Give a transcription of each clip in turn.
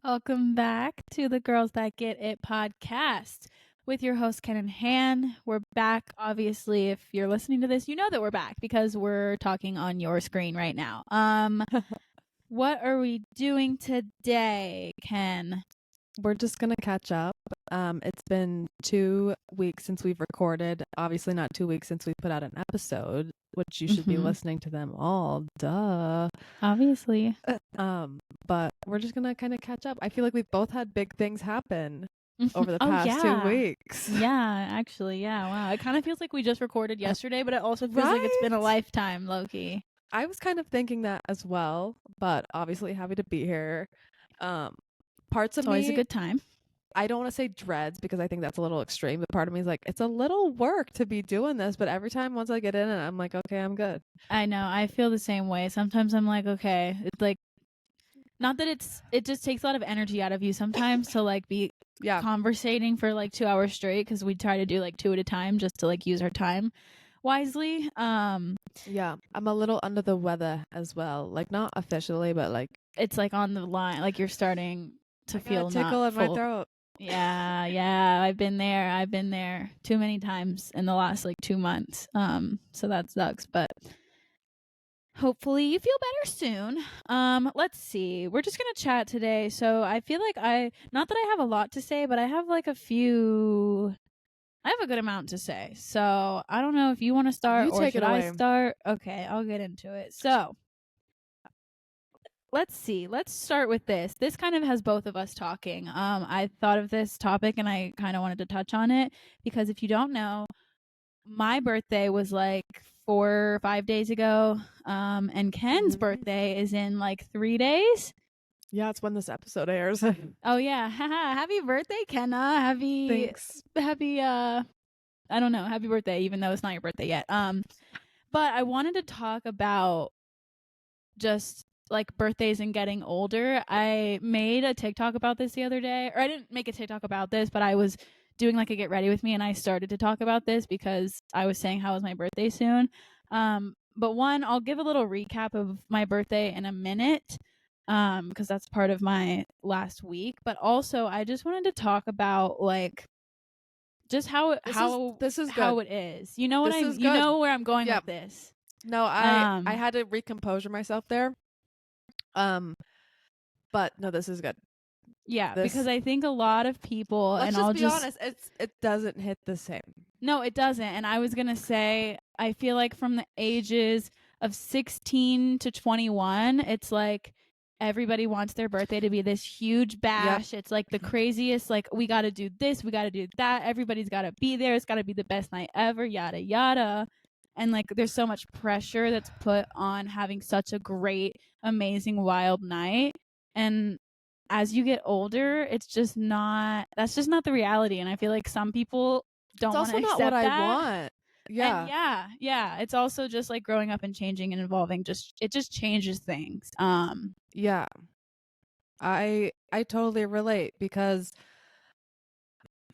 Welcome back to the Girls That Get It podcast with your host, Ken and Han. We're back. Obviously, if you're listening to this, you know that we're back because we're talking on your screen right now. What are we doing today, Ken? We're just going to catch up. It's been 2 weeks since we've recorded. Obviously not 2 weeks since we put out an episode, which you should be listening to them all. Duh. Obviously. But we're just going to kind of catch up. I feel like we've both had big things happen over the past 2 weeks. Yeah, actually. Yeah. Wow. It kind of feels like we just recorded yesterday, but it also feels like it's been a lifetime, low-key. I was kind of thinking that as well, but obviously happy to be here. Parts of It's always me, a good time. I don't want to say dreads because I think that's a little extreme, but part of me is like, it's a little work to be doing this, but every time once I get in it, I'm like, okay, I'm good. I know. I feel the same way. Sometimes I'm like, okay, it's like, not that it just takes a lot of energy out of you sometimes to like be conversating for like 2 hours straight, because we try to do like 2 at a time just to like use our time wisely. Yeah, I'm a little under the weather as well, like not officially, but like it's like on the line, like you're starting to feel a tickle in my throat. Yeah, I've been there too many times in the last like 2 months. So that sucks, but hopefully you feel better soon. Let's see. We're just gonna chat today. So I feel like not that I have a lot to say, but I have like I have a good amount to say. So I don't know if you want to start or should I start? Okay, I'll get into it. So let's see. Let's start with this. This kind of has both of us talking. I thought of this topic and I kind of wanted to touch on it because if you don't know, my birthday was like 4 or 5 days ago. And Ken's birthday is in like 3 days. Yeah, it's when this episode airs. Oh yeah. Happy birthday, Kenna. Thanks. Happy I don't know, happy birthday, even though it's not your birthday yet. But I wanted to talk about just like birthdays and getting older. I made a TikTok about this the other day, or I didn't make a TikTok about this, but I was doing like a get ready with me and I started to talk about this because I was saying how was my birthday soon. But one, I'll give a little recap of my birthday in a minute, because that's part of my last week. But also I just wanted to talk about like just how it is. You know what you know where I'm going with this. No, I had to recompose myself there. But no, this is good. Yeah, because I think a lot of people, and I'll just be honest, it doesn't hit the same. No, it doesn't. And I was gonna say, I feel like from the ages of 16 to 21, it's like everybody wants their birthday to be this huge bash. It's like the craziest, like we got to do this, we got to do that. Everybody's got to be there. It's got to be the best night ever, yada yada. And like there's so much pressure that's put on having such a great, amazing, wild night. And as you get older, that's just not the reality. And I feel like some people don't want to accept that. It's also not what I want. Yeah. And yeah. It's also just like growing up and changing and evolving. It just changes things. Yeah. I totally relate because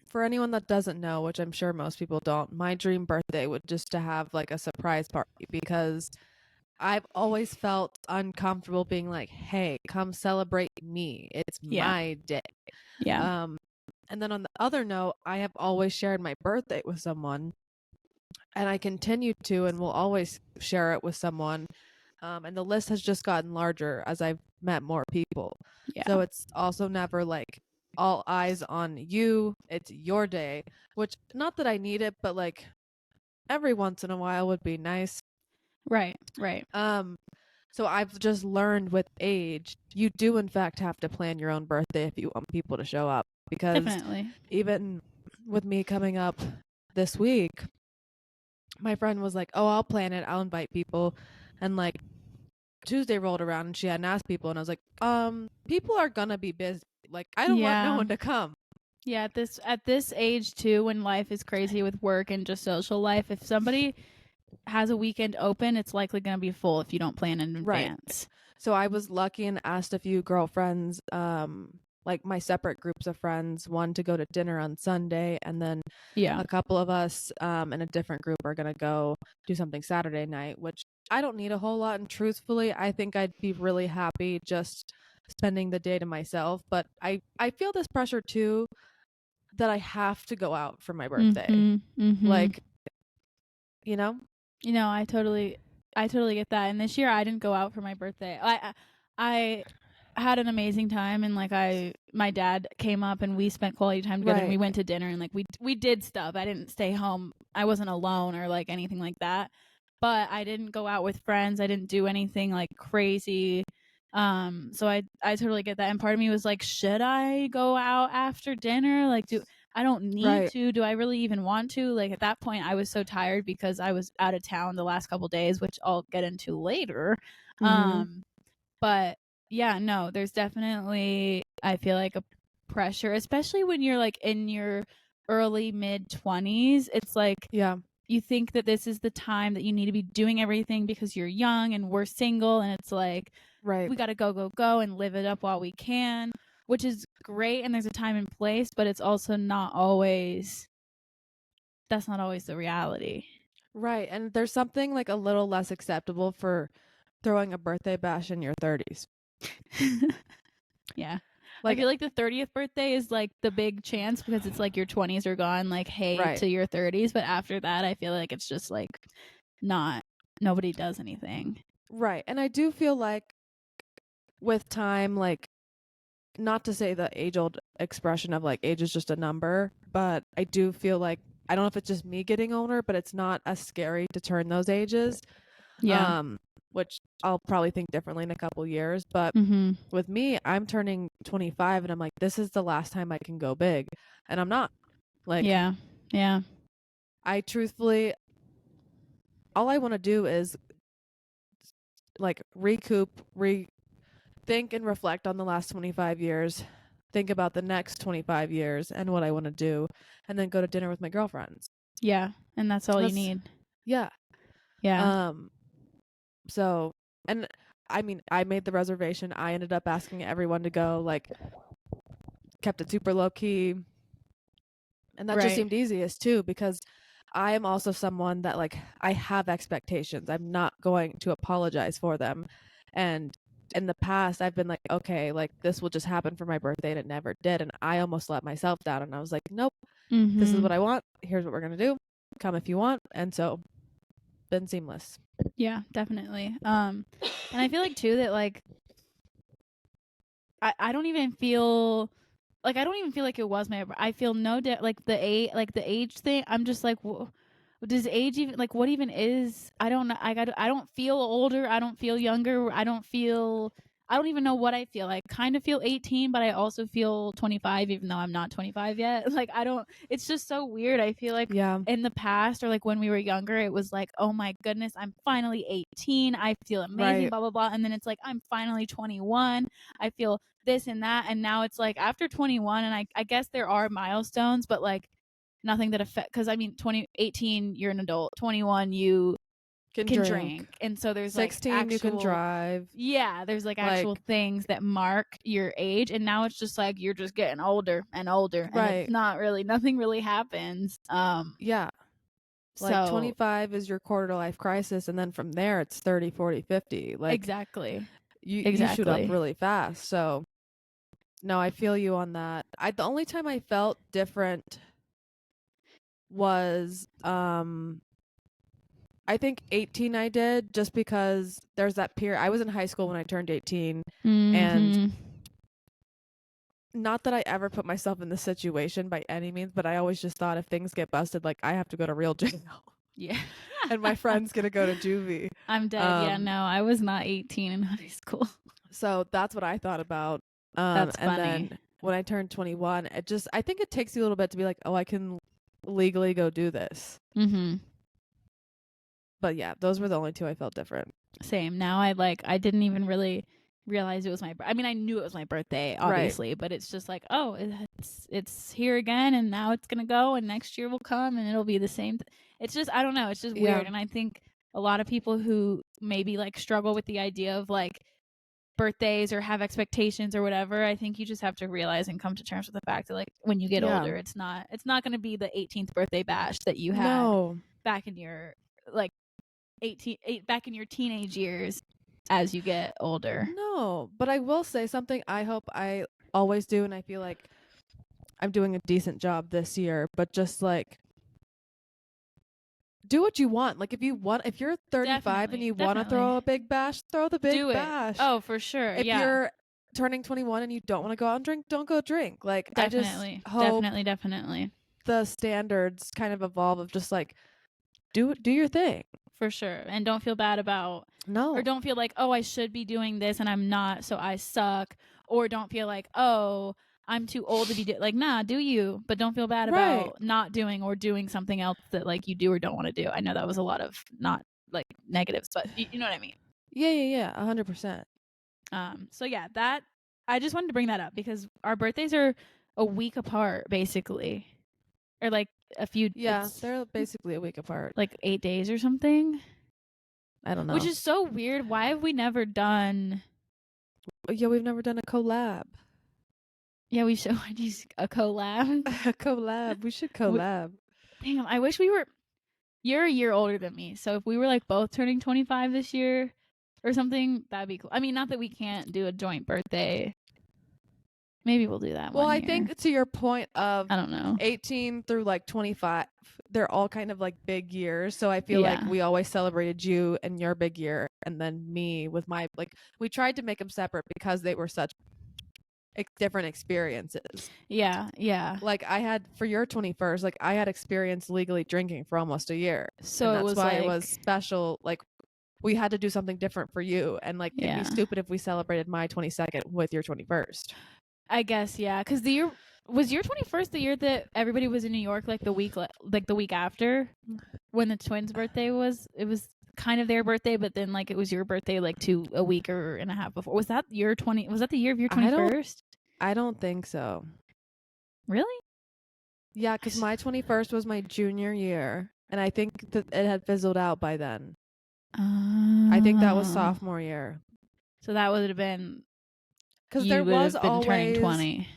for anyone that doesn't know, which I'm sure most people don't, my dream birthday would just to have like a surprise party because I've always felt uncomfortable being like, hey, come celebrate me. It's my day. Yeah. And then on the other note, I have always shared my birthday with someone and I continue to and will always share it with someone. And the list has just gotten larger as I've met more people. Yeah. So it's also never like all eyes on you. It's your day, which not that I need it, but like every once in a while would be nice. Right. So I've just learned with age, you do in fact have to plan your own birthday if you want people to show up. Because definitely, even with me coming up this week, my friend was like, oh, I'll plan it. I'll invite people. And like Tuesday rolled around and she hadn't asked people. And I was like, people are going to be busy. Like, I don't want no one to come. Yeah, at this age too, when life is crazy with work and just social life, if somebody has a weekend open, it's likely going to be full if you don't plan in advance. So I was lucky and asked a few girlfriends, like my separate groups of friends, one to go to dinner on Sunday, and then a couple of us in a different group are going to go do something Saturday night, which I don't need a whole lot. And truthfully, I think I'd be really happy just spending the day to myself. But I feel this pressure too, that I have to go out for my birthday. Like, you know? I totally get that. And this year I didn't go out for my birthday. I had an amazing time, and like my dad came up and we spent quality time together, and we went to dinner, and like we did stuff. I didn't stay home. I wasn't alone or like anything like that. But I didn't go out with friends. I didn't do anything like crazy. So I totally get that. And part of me was like, should I go out after dinner? Like, I don't need to. Do I really even want to? Like at that point I was so tired because I was out of town the last couple days, which I'll get into later. But yeah, no, there's definitely, I feel like, a pressure, especially when you're like in your early mid 20s. It's like, you think that this is the time that you need to be doing everything because you're young and we're single, and it's like, we got to go and live it up while we can, which is great, and there's a time and place, but it's also not always, that's not always the reality. Right. And there's something like a little less acceptable for throwing a birthday bash in your 30s. Yeah. Like, I feel like the 30th birthday is like the big chance because it's like your 20s are gone, like, hey, to your 30s. But after that, I feel like it's just like nobody does anything. Right. And I do feel like with time, like, not to say the age old expression of like age is just a number, but I do feel like, I don't know if it's just me getting older, but it's not as scary to turn those ages. Yeah. Which I'll probably think differently in a couple years. But with me, I'm turning 25 and I'm like, this is the last time I can go big. And I'm not. Like, yeah. I truthfully, all I want to do is like think and reflect on the last 25 years, think about the next 25 years and what I want to do, and then go to dinner with my girlfriends. Yeah. And that's all you need. Yeah. Yeah. So, and I mean, I made the reservation. I ended up asking everyone to go, like, kept it super low key. And that just seemed easiest too, because I am also someone that, like, I have expectations. I'm not going to apologize for them. And in the past, I've been like, okay, like, this will just happen for my birthday, and it never did. And I almost let myself down. And I was like, nope, this is what I want. Here's what we're going to do. Come if you want. And so, been seamless. Yeah, definitely. And I feel like too that like I don't even feel like it was my, I feel like the age thing. I'm just like, does age even, like, what even is, I don't know. I don't feel older. I don't feel younger. I don't even know what I feel. I kind of feel 18, but I also feel 25, even though I'm not 25 yet. Like, it's just so weird. I feel like in the past, or like when we were younger, it was like, oh my goodness, I'm finally 18. I feel amazing, blah, blah, blah. And then it's like, I'm finally 21. I feel this and that. And now it's like after 21, and I guess there are milestones, but like nothing that affect, because I mean 18 you're an adult, 21 you can drink, and so there's 16 like actual, you can drive. Yeah, there's like actual things that mark your age, and now it's just like you're just getting older and older, and it's not really, nothing really happens. Yeah. Like, 25 is your quarter life crisis, and then from there it's 30, 40, 50. Like, exactly. You shoot up really fast. So no, I feel you on that. The only time I felt different was I think 18 I did, just because there's that period. I was in high school when I turned 18, and not that I ever put myself in this situation by any means, but I always just thought if things get busted, like, I have to go to real jail. Yeah. And my friend's gonna go to juvie. I'm dead. Yeah, no, I was not 18 in high school. So that's what I thought about. That's funny. And then when I turned 21, I think it takes you a little bit to be like, oh, I can legally go do this. But yeah, those were the only two I felt different. Same. Now I didn't even really realize it was my, I mean, I knew it was my birthday, obviously, but it's just like, oh, it's here again, and now it's gonna go, and next year will come, and it'll be the same. It's just, I don't know, it's just weird. And I think a lot of people who maybe like struggle with the idea of like birthdays or have expectations or whatever, I think you just have to realize and come to terms with the fact that like when you get older, it's not going to be the 18th birthday bash that you had back in your like back in your teenage years. as you get older. No, but I will say something I hope I always do, and I feel like I'm doing a decent job this year, but just like do what you want. Like if you're 35 and you want to throw a big bash, throw the big bash. Oh, for sure. If you're turning 21 and you don't want to go out and drink, don't go drink. Like I just hope definitely the standards kind of evolve of just like do your thing. For sure. And don't feel bad about or don't feel like, oh, I should be doing this and I'm not, so I suck. Or don't feel like, oh, I'm too old to be like, nah, do you, but don't feel bad about not doing or doing something else that like you do or don't want to do. I know that was a lot of not like negatives, but you know what I mean? Yeah, 100%. So yeah, that I just wanted to bring that up because our birthdays are a week apart, basically, or like a few. Yeah, they're basically a week apart, like 8 days or something. I don't know. Which is so weird. Why have we never done? Yeah, we've never done a collab. Yeah, we should do a collab. A collab. We should collab. Damn, I wish we were. You're a year older than me, so if we were like both turning 25 this year or something, that'd be cool. I mean, not that we can't do a joint birthday. Maybe we'll do that. Well, I think to your point of I don't know, 18 through like 25, they're all kind of like big years. So I feel like we always celebrated you and your big year, and then me with my like. We tried to make them separate because they were such different experiences. Yeah. Like I had for your 21st, like I had experience legally drinking for almost a year, so that's why it was special. Like we had to do something different for you, and like it'd be stupid if we celebrated my 22nd with your 21st. I guess, yeah, because the year was your 21st the year that everybody was in New York like the week after when the twins' birthday was. It was kind of their birthday, but then like it was your birthday like a week or and a half before. Was that your 20? Was that the year of your 21st? I don't think so. Really? Yeah, because my 21st was my junior year, and I think that it had fizzled out by then. I think that was sophomore year. So that would have been because there was always turning 20.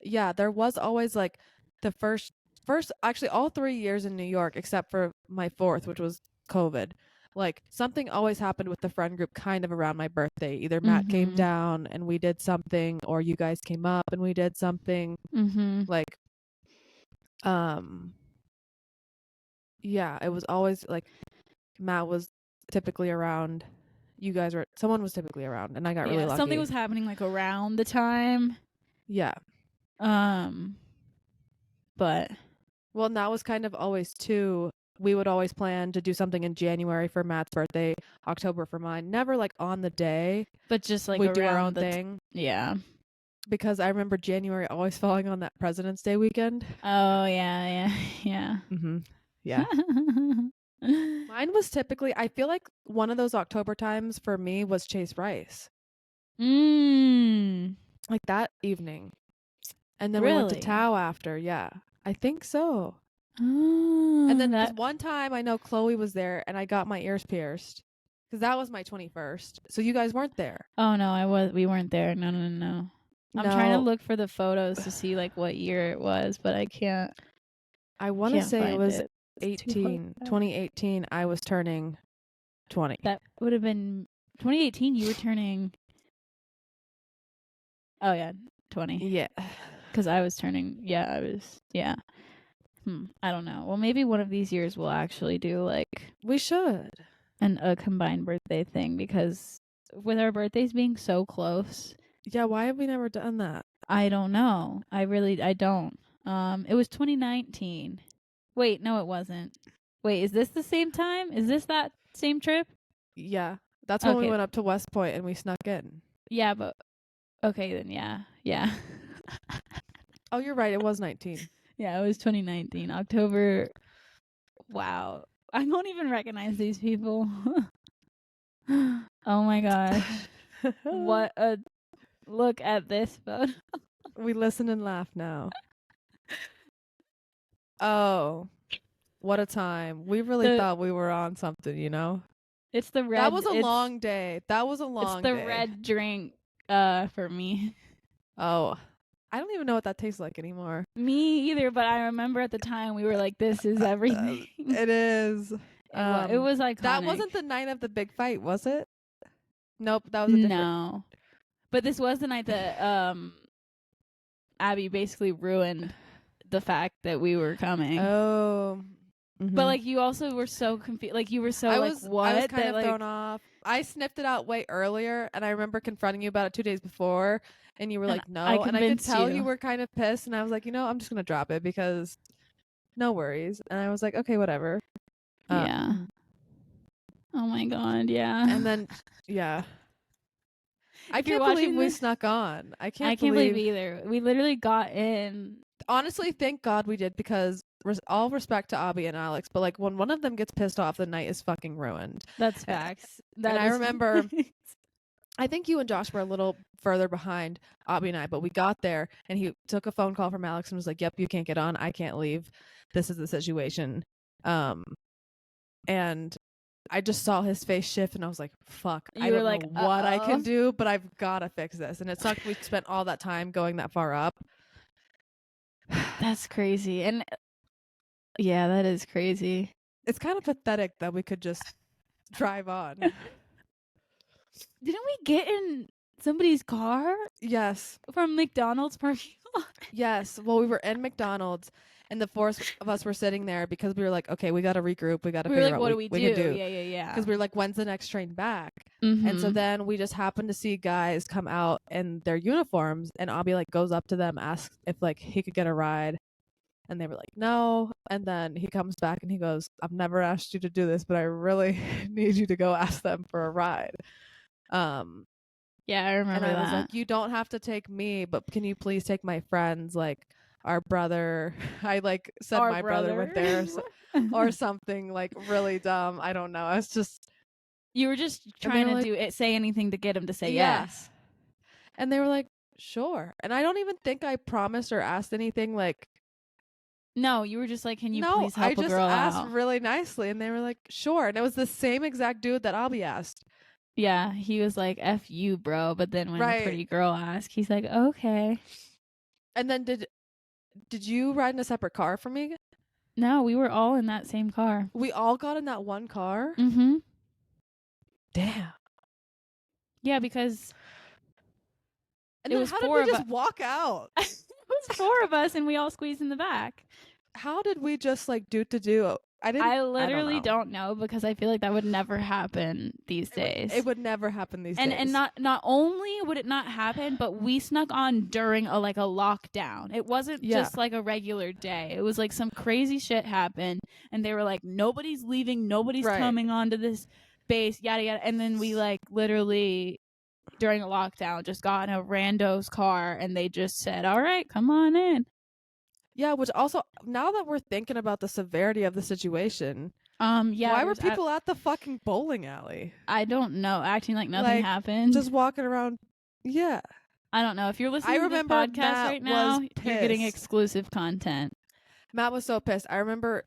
Yeah, there was always like the first actually all 3 years in New York except for my 4th, which was COVID. Like something always happened with the friend group kind of around my birthday. Either Matt came down and we did something, or you guys came up and we did something. Like yeah, it was always like Matt was typically around, someone was typically around, and I got really lucky. Something was happening like around the time. Yeah. But well, and that was kind of always too. We would always plan to do something in January for Matt's birthday, October for mine. Never like on the day, but just like we do our own thing. Yeah. Because I remember January always falling on that President's Day weekend. Oh yeah. Yeah. Mine was typically, I feel like one of those October times for me was Chase Rice. Like that evening. And then we went to Tao after. Yeah. I think so. And then this one time I know Chloe was there and I got my ears pierced because that was my 21st. So you guys weren't there. Oh no, we weren't there. No. I'm trying to look for the photos to see like what year it was, but I can't. I want to say it was 2018. I was turning 20. That would have been 2018. You were turning. Oh yeah, 20. Yeah. Because I was turning. Yeah, I was. Yeah. I don't know. Well, maybe one of these years we'll actually do like we should a combined birthday thing, because with our birthdays being so close. Yeah, why have we never done that? I don't know. I don't. It was 2019. Wait, no, it wasn't. Wait, is this the same time? Is this that same trip? Yeah, that's when we went up to West Point and we snuck in. Yeah, but okay then. Yeah. Oh, you're right. It was 19. Yeah, it was 2019, October. Wow. I don't even recognize these people. Oh my gosh. What a look at this photo. We listen and laugh now. Oh, what a time. We really thought we were on something, you know? It's the red. That was a long day. It's the red drink for me. Oh. I don't even know what that tastes like anymore. Me either, but I remember at the time we were like, this is everything. It is. It was iconic. That wasn't the night of the big fight, was it? Nope, that was a different. No. But this was the night that Abby basically ruined the fact that we were coming. Oh. Mm-hmm. But like you also were so confused. Like you were so I like was what? I was kind that, of like, thrown off. I sniffed it out way earlier, and I remember confronting you about it 2 days before, and you were And like, "No," I and I could convinced tell you. you were kind of pissed, and I was like, I'm just gonna drop it because no worries. And I was like, okay, whatever. Yeah. Oh my god, yeah. And then, yeah. I If you're can't believe watching we this- snuck on. I I can't can't believe either. We literally got in. Honestly, thank God we did, because all respect to Abby and Alex, but like when one of them gets pissed off, the night is fucking ruined. That's facts. And I remember, I think you and Josh were a little further behind Abby and I, but we got there and he took a phone call from Alex and was like, "Yep, you can't get on. I can't leave. This is the situation." And I just saw his face shift and I was like, "Fuck, I don't know what I can do, but I've got to fix this." And it sucked we spent all that time going that far up. That's crazy. And yeah, that is crazy. It's kind of pathetic that we could just drive on. Didn't we get in somebody's car? Yes. From McDonald's parking lot? Yes. Well, we were in McDonald's and the four of us were sitting there because we were like, okay, we got to regroup. We got to figure out what we do? can do. Yeah. Because we were like, when's the next train back? Mm-hmm. And so then we just happened to see guys come out in their uniforms, and Abby like goes up to them, asks if like he could get a ride. And they were like, no. And then he comes back and he goes, "I've never asked you to do this, but I really need you to go ask them for a ride." Yeah, I remember and I that. was like, "You don't have to take me, but can you please take my friends, like our brother?" I like said my brother went there or something like really dumb. I don't know. I was just You were just trying to do it, say anything to get him to say yes. And they were like, "Sure." And I don't even think I promised or asked anything like. No, you were just like, "Can you please help a girl out?" No, I just asked really nicely, and they were like, "Sure." And it was the same exact dude that Abby asked. Yeah, he was like, "F you, bro." But then when the pretty girl asked, he's like, "Okay." And then did you ride in a separate car from me? No, we were all in that same car. We all got in that one car? Mm-hmm. Damn. Yeah, because and it was how did we just walk out? It was 4 of us, and we all squeezed in the back. How did we just like do? I literally don't know, because I feel like that would never happen these days. It would never happen these days. And not only would it not happen, but we snuck on during a lockdown. It wasn't just like a regular day. It was like some crazy shit happened, and they were like, "Nobody's leaving, nobody's coming onto this base, yada yada." And then we like literally during a lockdown just got in a rando's car, and they just said, "All right, come on in." Yeah, which also, now that we're thinking about the severity of the situation, why were people at the fucking bowling alley? I don't know, acting like nothing happened, just walking around. Yeah, I don't know. If you're listening to this podcast right now, you're getting exclusive content. Matt was so pissed. I remember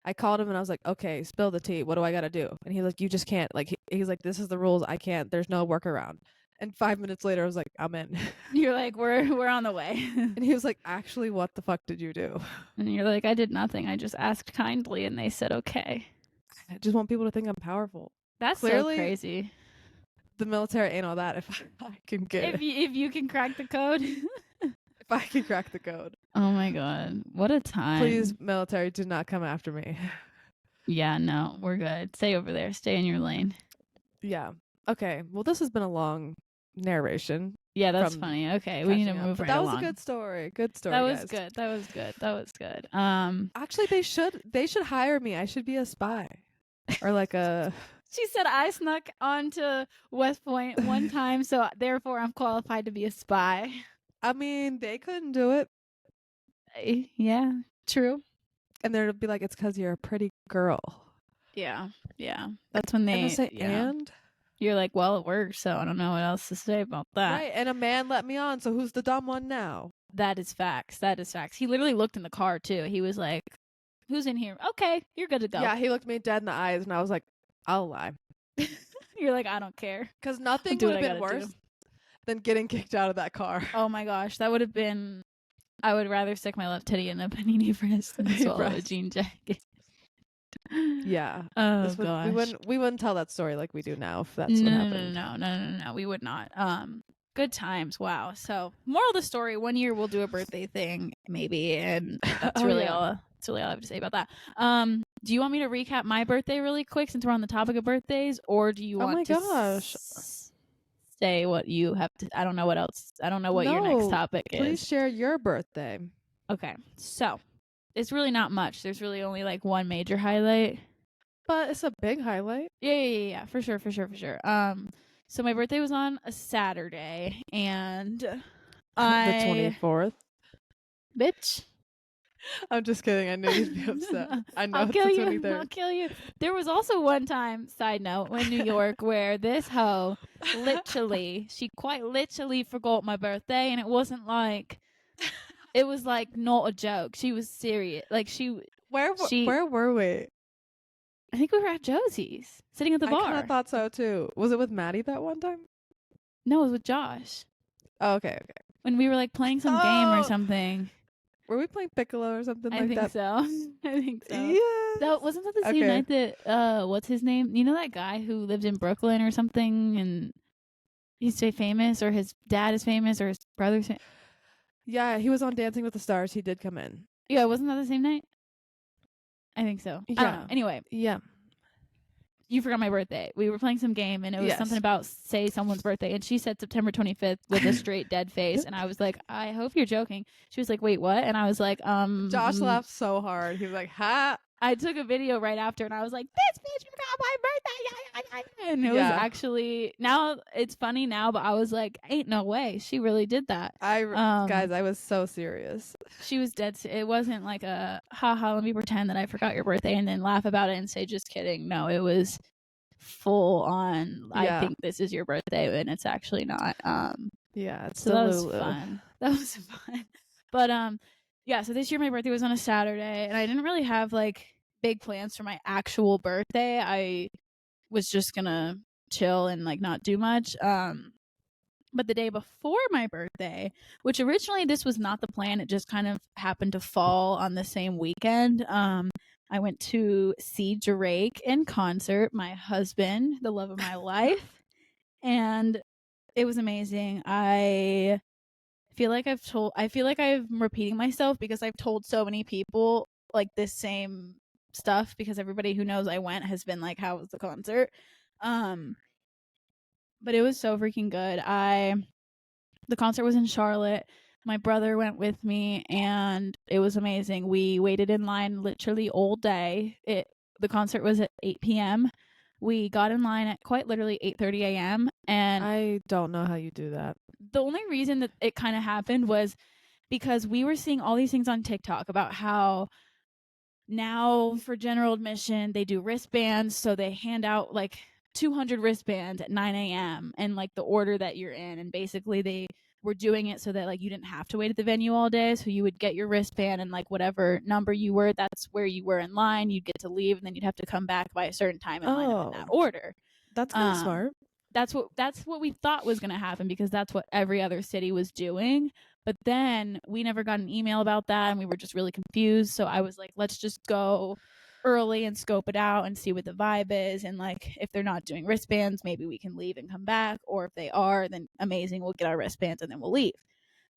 I called him and I was like, "Okay, spill the tea. What do I got to do?" And he's like, "You just can't." Like he's like, "This is the rules. I can't. There's no workaround." And 5 minutes later, I was like, "I'm in." You're like, we're on the way. And he was like, "Actually, what the fuck did you do?" And you're like, "I did nothing. I just asked kindly, and they said okay." I just want people to think I'm powerful. That's clearly so crazy. The military ain't all that. If I can get if you can crack the code. If I can crack the code. Oh my god, what a time! Please, military, do not come after me. Yeah, no, we're good. Stay over there. Stay in your lane. Yeah. Okay. Well, this has been a long narration. Yeah, that's funny. Okay, we need to move right along. That was a good story. Good story. That was guys. good. That was good. That was good. Actually, they should hire me. I should be a spy, or like a. She said I snuck onto West Point one time, so therefore I'm qualified to be a spy. I mean, they couldn't do it. Yeah, true. And they'll be like, "It's because you're a pretty girl." Yeah. That's when they say, and you're like, "Well, it works, so I don't know what else to say about that." Right, and a man let me on, so who's the dumb one now? That is facts. He literally looked in the car too. He was like, "Who's in here?" "Okay, you're good to go." Yeah, he looked me dead in the eyes, and I was like, "I'll lie." You're like, "I don't care," because nothing would have been worse than getting kicked out of that car. Oh my gosh, that would have been. I would rather stick my left titty in a panini press than swallow a jean jacket. Yeah. Oh We gosh. wouldn't tell that story like we do now if that's No, what no, happened. no. We would not. Good times. Wow. So, moral of the story: one year we'll do a birthday thing, maybe, and that's Oh, really yeah. all. That's really all I have to say about that. Do you want me to recap my birthday really quick since we're on the topic of birthdays, or do you Oh want my to gosh. say what you have to? I don't know what else. I don't know what your next No, topic please is. share your birthday. Okay, so it's really not much. There's really only like one major highlight. But it's a big highlight. Yeah. For sure. So my birthday was on a Saturday, and The I 24th. bitch. I'm just kidding. I knew you'd be upset. I know I'll it's kill the you. 23rd. I'll kill you. There was also one time, side note, in New York where this hoe she quite literally forgot my birthday, and it was like not a joke. She was serious. Like Where were we? I think we were at Josie's, sitting at the I kind bar. of thought so too. Was it with Maddie that one time? No, it was with Josh. Oh, okay. When we were like playing some game or something. Were we playing Piccolo or something I like think that? so. I think so. Yes. That wasn't that the same night that what's his name? You know that guy who lived in Brooklyn or something, and he's so famous, or his dad is famous, or his brother's. Yeah, he was on Dancing with the Stars. He did come in. Yeah, wasn't that the same night? I think so. I don't know. Anyway, Yeah. you forgot my birthday. We were playing some game, and it was something about say someone's birthday, and she said September 25th with a straight dead face, and I was like, I hope you're joking. She was like, wait, what? And I was like, Josh laughed so hard. He was like, ha. I took a video right after, and I was like, this bitch forgot my birthday. And it was actually, now it's funny now, but I was like, ain't no way. She really did that. Guys, I was so serious. She was dead. It wasn't like a, haha, let me pretend that I forgot your birthday and then laugh about it and say, just kidding. No, it was full on, I think this is your birthday, and it's actually not. Yeah, it's so that was fun. That was fun. But yeah, so this year my birthday was on a Saturday, and I didn't really have like big plans for my actual birthday. I was just gonna chill and like not do much. But the day before my birthday, which originally this was not the plan, it just kind of happened to fall on the same weekend. I went to see Drake in concert, my husband, the love of my life, and it was amazing. I feel like I'm repeating myself because I've told so many people like this same stuff, because everybody who knows I went has been like, how was the concert? But it was so freaking good. The concert was in Charlotte. My brother went with me, and it was amazing. We waited in line literally all day. The concert was at 8 p.m. We got in line at quite literally 8:30 a.m. And I don't know how you do that. The only reason that it kind of happened was because we were seeing all these things on TikTok about how now for general admission they do wristbands, so they hand out like 200 wristbands at 9 a.m. and like the order that you're in, and basically they were doing it so that like you didn't have to wait at the venue all day, so you would get your wristband and like whatever number you were, that's where you were in line, you'd get to leave, and then you'd have to come back by a certain time and line up in that order. That's kind of smart. That's what we thought was going to happen, because that's what every other city was doing. But then we never got an email about that, and we were just really confused. So I was like, let's just go early and scope it out and see what the vibe is. And like, if they're not doing wristbands, maybe we can leave and come back. Or if they are, then amazing, we'll get our wristbands and then we'll leave.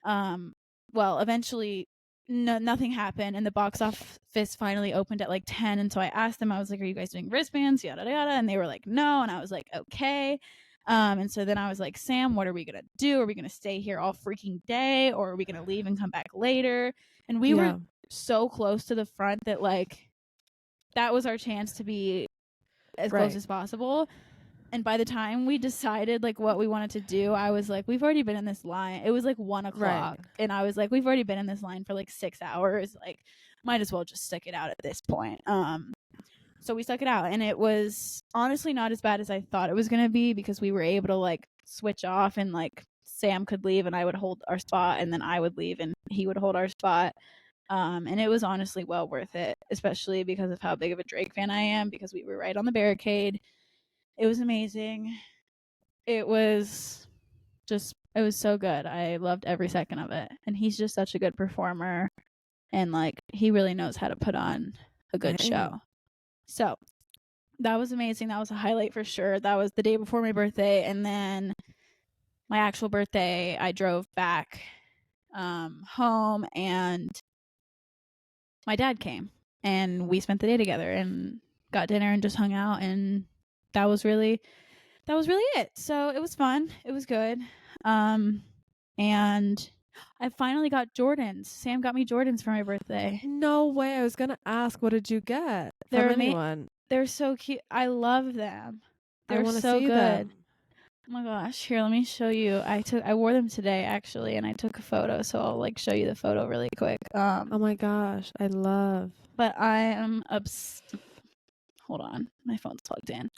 Well, eventually nothing happened, and the box office finally opened at like 10. And so I asked them, I was like, are you guys doing wristbands? Yada yada. And they were like, no. And I was like, okay. And so then I was like, Sam, what are we gonna do? Are we gonna stay here all freaking day, or are we gonna leave and come back later? And we were so close to the front that like that was our chance to be as close as possible. And by the time we decided like what we wanted to do, I was like, we've already been in this line. It was like 1:00, and I was like, we've already been in this line for like 6 hours. Like, might as well just stick it out at this point. So we stuck it out, and it was honestly not as bad as I thought it was going to be, because we were able to like switch off, and like Sam could leave and I would hold our spot, and then I would leave and he would hold our spot. And it was honestly well worth it, especially because of how big of a Drake fan I am, because we were right on the barricade. It was amazing. It was so good. I loved every second of it. And he's just such a good performer, and like he really knows how to put on a good show. So That was amazing. That was a highlight for sure. That was the day before my birthday, and then my actual birthday, I drove back home, and my dad came, and we spent the day together and got dinner and just hung out, and that was really it. So it was fun. It was good. And I finally got Jordans. Sam got me Jordans for my birthday. No way. I was gonna ask, what did you get They're from anyone? They're so cute. I love them. I They're want to so see good. them. Oh my gosh. Here, let me show you. I wore them today actually, and I took a photo, so I'll like show you the photo really quick. Oh my gosh, I love. But I am hold on. My phone's plugged in.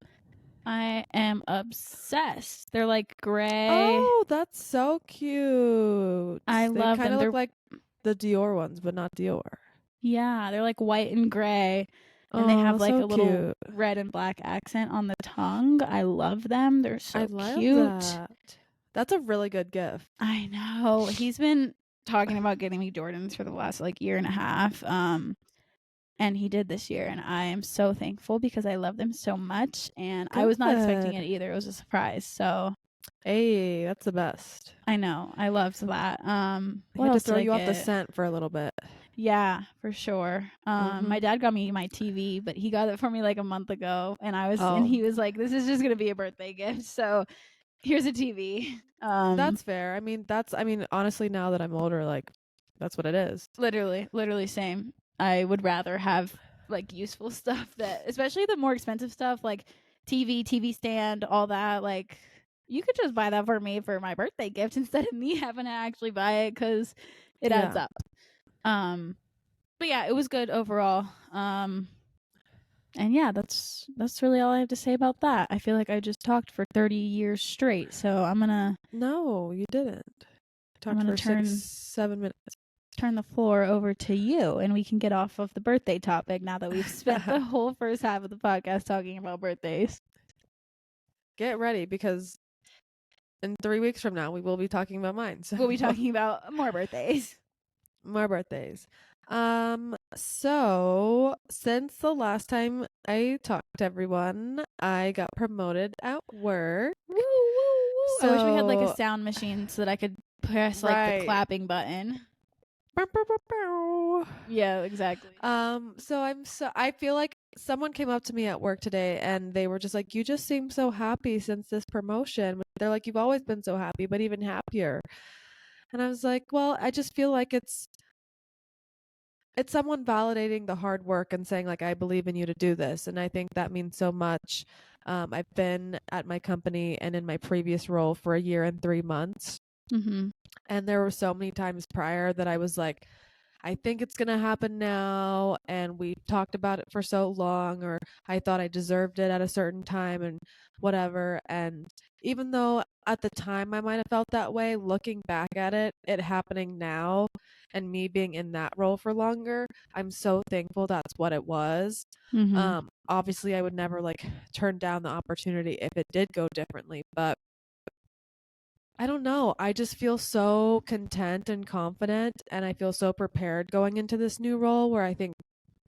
I am obsessed. They're like gray. Oh, that's so cute. I They love kind them. of They're look like the Dior ones, but not Dior. yeah, they're like white and gray. And they Oh, have like so a little cute. red and black accent on the tongue. I love them. They're so I love cute. that. That's a really good gift. I know. He's been talking about getting me Jordans for the last like year and a half. And he did this year, and I am so thankful because I love them so much, and I was not expecting it either. It was a surprise. So hey, that's the best. I know. I loved that. What I had else to throw did I you off the get? scent for a little bit. Yeah, for sure. My dad got me my TV, but he got it for me like a month ago, and and he was like, "This is just gonna be a birthday gift, so here's a TV." That's fair. I mean, honestly, now that I'm older, like, that's what it is. Literally same. I would rather have like useful stuff that, especially the more expensive stuff like TV stand, all that. Like, you could just buy that for me for my birthday gift instead of me having to actually buy it because it adds up. But yeah, it was good overall. And yeah, that's really all I have to say about that. I feel like I just talked for 30 years straight, so I'm gonna. No, you didn't. Talked I'm gonna for 6-7 minutes. turn the floor over to you, and we can get off of the birthday topic now that we've spent the whole first half of the podcast talking about birthdays. Get ready, because in 3 weeks from now, we will be talking about mine. So We'll be talking about more birthdays. more birthdays. So since the last time I talked to everyone, I got promoted at work. Woo, woo, woo. I wish we had like a So- sound machine so that I could press like the Right. clapping button. Yeah, exactly. So I feel like someone came up to me at work today and they were just like, "You just seem so happy since this promotion." They're like, "You've always been so happy, but even happier." And I was like, "Well, I just feel like it's someone validating the hard work and saying like, I believe in you to do this." And I think that means so much. I've been at my company and in my previous role for 1 year and 3 months. Mm-hmm. And there were so many times prior that I was like, I think it's going to happen now. And we talked about it for so long, or I thought I deserved it at a certain time and whatever. And even though at the time I might have felt that way, looking back at it happening now and me being in that role for longer, I'm so thankful that's what it was. Mm-hmm. Obviously I would never like turn down the opportunity if it did go differently, but I don't know. I just feel so content and confident, and I feel so prepared going into this new role where I think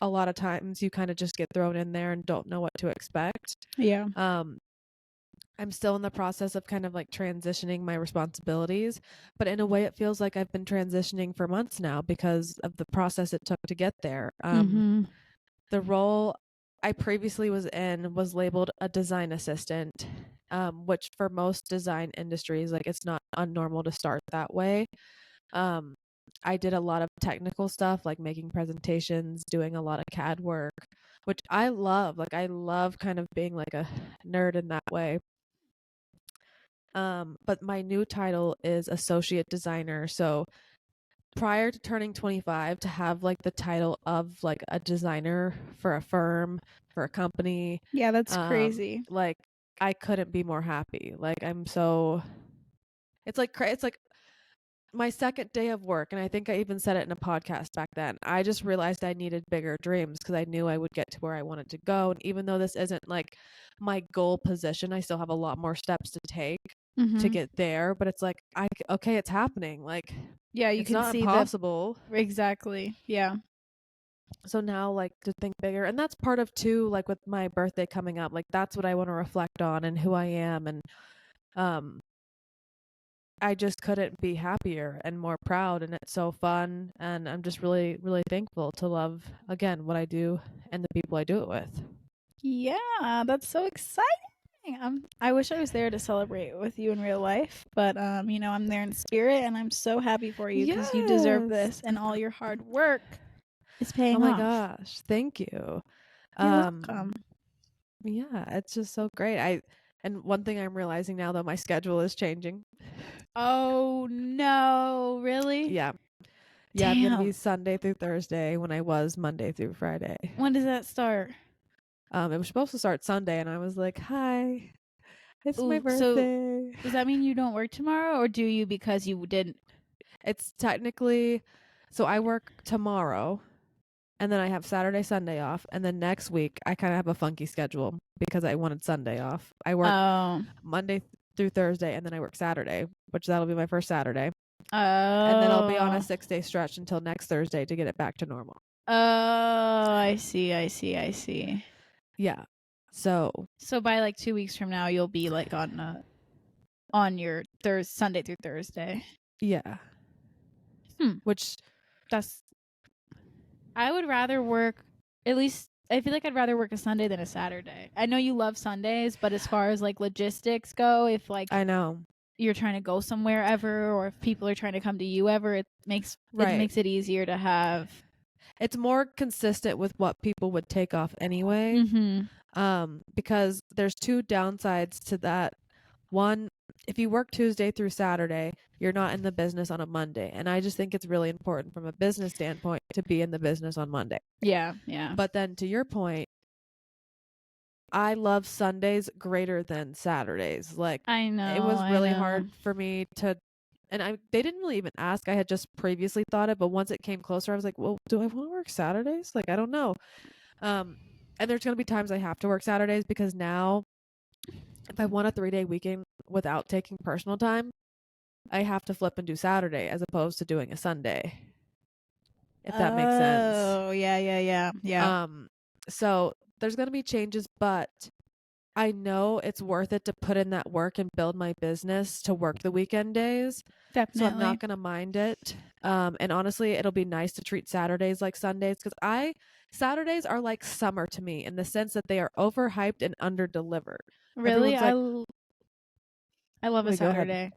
a lot of times you kind of just get thrown in there and don't know what to expect. Yeah. I'm still in the process of kind of like transitioning my responsibilities, but in a way it feels like I've been transitioning for months now because of the process it took to get there. The role I previously was in was labeled a design assistant, which for most design industries, like, it's not unnormal to start that way. I did a lot of technical stuff, like making presentations, doing a lot of CAD work, which I love. Like, I love kind of being like a nerd in that way. But my new title is associate designer. So prior to turning 25, to have like the title of like a designer for a firm, for a company, Yeah, that's crazy. like, I couldn't be more happy. Like, I'm so, it's like my second day of work, and I think I even said it in a podcast back then. I just realized I needed bigger dreams because I knew I would get to where I wanted to go. And even though this isn't like my goal position, I still have a lot more steps to take to get there. But it's like, okay, it's happening. Like, Yeah, you it's can not see impossible. exactly. Yeah. So now, like, to think bigger, and that's part of too, like with my birthday coming up, like that's what I want to reflect on and who I am, and um I just couldn't be happier and more proud, and it's so fun, and I'm just really, really thankful to love again what I do and the people I do it with. Yeah, that's so exciting. I wish I was there to celebrate with you in real life, but you know, I'm there in spirit, and I'm so happy for you because you deserve Yes. this, and all your hard work is paying Oh my off. gosh, thank you. You're Um welcome. yeah, it's just so great. And one thing I'm realizing now, though, my schedule is changing. Oh no, really? Yeah. Yeah, I'm gonna be Damn. Sunday through Thursday when I was Monday through Friday. When does that start? It was supposed to start Sunday, and I was like, "Hi, it's my Ooh, so birthday." does that mean you don't work tomorrow, or do you because you didn't? It's technically, so I work tomorrow, and then I have Saturday, Sunday off, and then next week I kind of have a funky schedule because I wanted Sunday off. I work Oh, Monday through Thursday, and then I work Saturday, which that'll be my first Saturday, and then I'll be on a oh, 6-day stretch until next Thursday to get it back to normal. oh! I see, I see, I see. Yeah. So So by like 2 weeks from now, you'll be like on your Sunday through Thursday. yeah, Hmm. which That's. I would rather work. At least I feel like I'd rather work a Sunday than a Saturday. I know you love Sundays, but as far as like logistics go, if like I know, you're trying to go somewhere ever, or if people are trying to come to you ever, it makes right? it easier to have. It's more consistent with what people would take off anyway. Mm-hmm. Because there's two downsides to that. One, if you work Tuesday through Saturday, you're not in the business on a Monday. And I just think it's really important from a business standpoint to be in the business on Monday. Yeah, yeah. But then to your point, I love Sundays greater than Saturdays. Like, I it know, was I really know. hard for me to, and they didn't really even ask. I had just previously thought it, but once it came closer, I was like, well, do I want to work Saturdays? Like, I don't know. And there's going to be times I have to work Saturdays because now if I want a 3-day weekend without taking personal time, I have to flip and do Saturday as opposed to doing a Sunday. If that makes sense. Oh, yeah, yeah, yeah, yeah. So there's going to be changes, but I know it's worth it to put in that work and build my business to work the weekend days. So I'm Definitely. not going to mind it. And honestly, it'll be nice to treat Saturdays like Sundays because Saturdays are like summer to me in the sense that they are overhyped and underdelivered. Really, Everyone's like, I love a wait, go ahead. Saturday.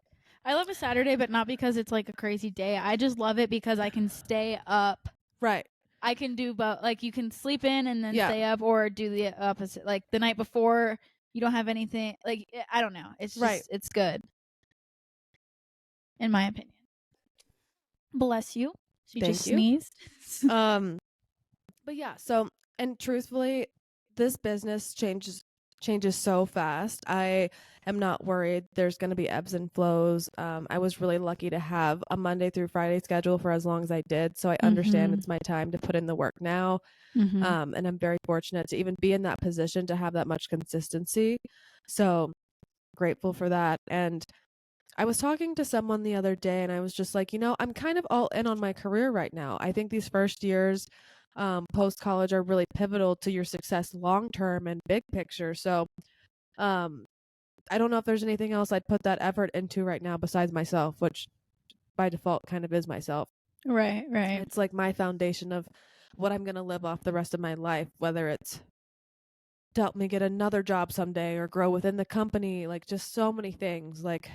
I love a Saturday, but not because it's like a crazy day. I just love it because I can stay up. Right. I can do both. Like you can sleep in and then Yeah. stay up, or do the opposite. Like the night before, you don't have anything. Like I don't know. It's just Right. it's good, in my opinion. Bless you. She Thank just you. sneezed. But yeah, so, and truthfully, this business changes so fast. I am not worried. There's going to be ebbs and flows. I was really lucky to have a Monday through Friday schedule for as long as I did, so I understand it's my time to put in the work now. Mm-hmm. And I'm very fortunate to even be in that position to have that much consistency. So grateful for that. And I was talking to someone the other day and I was just like, I'm kind of all in on my career right now. I think these first years post college are really pivotal to your success long term and big picture. So um, I don't know if there's anything else I'd put that effort into right now besides myself, which by default kind of is myself. Right, right. It's like my foundation of what I'm going to live off the rest of my life, whether it's to help me get another job someday or grow within the company, like just so many things. Like,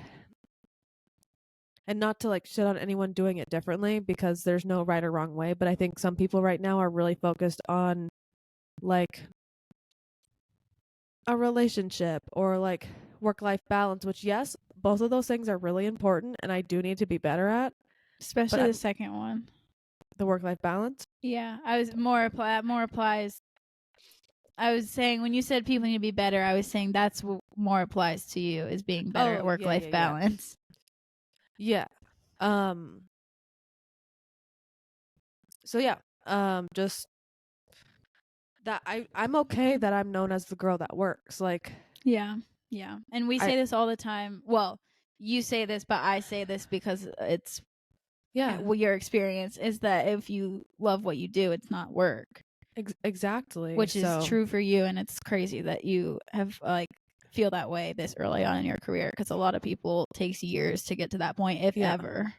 and not to like shit on anyone doing it differently because there's no right or wrong way, but I think some people right now are really focused on like a relationship or like work-life balance, which yes, both of those things are really important and I do need to be better at, but Especially the second one. the work-life balance. Yeah, I was more applies. I was saying when you said people need to be better, I was saying that's what more applies to you is being better at Oh, work life balance. Yeah. So yeah, just that I'm okay that I'm known as the girl that works. Like, Yeah. Yeah. And we say this all the time. Well, you say this, but I say this because it's Yeah. Well, your experience is that if you love what you do, it's not work. Exactly. Which is true for you, and it's crazy that you have like feel that way this early on in your career, because a lot of people takes years to get to that point, if ever.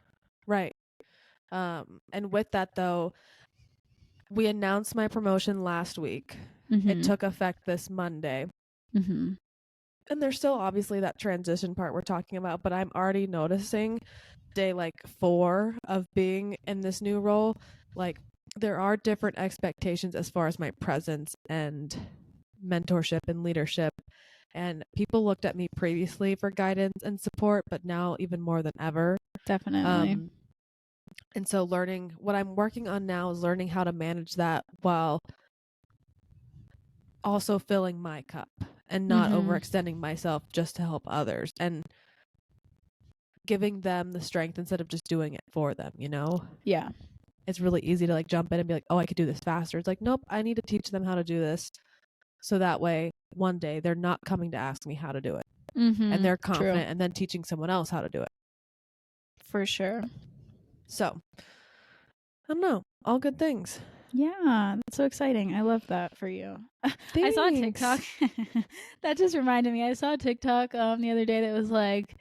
Right. And with that though, we announced my promotion last week. It took effect this Monday. And there's still obviously that transition part we're talking about, but I'm already noticing day like 4 of being in this new role, like there are different expectations as far as my presence and mentorship and leadership. And people looked at me previously for guidance and support, but now even more than ever. Definitely. And so what I'm working on now is learning how to manage that while also filling my cup and not overextending myself just to help others, and giving them the strength instead of just doing it for them, you know? Yeah. It's really easy to like jump in and be like, oh, I could do this faster. It's like, nope, I need to teach them how to do this. So that way one day they're not coming to ask me how to do it. And they're confident and then teaching someone else how to do it. For sure. So, I don't know. All good things. Yeah, that's so exciting. I love that for you. I saw a TikTok. That just reminded me. I saw a TikTok the other day that was like,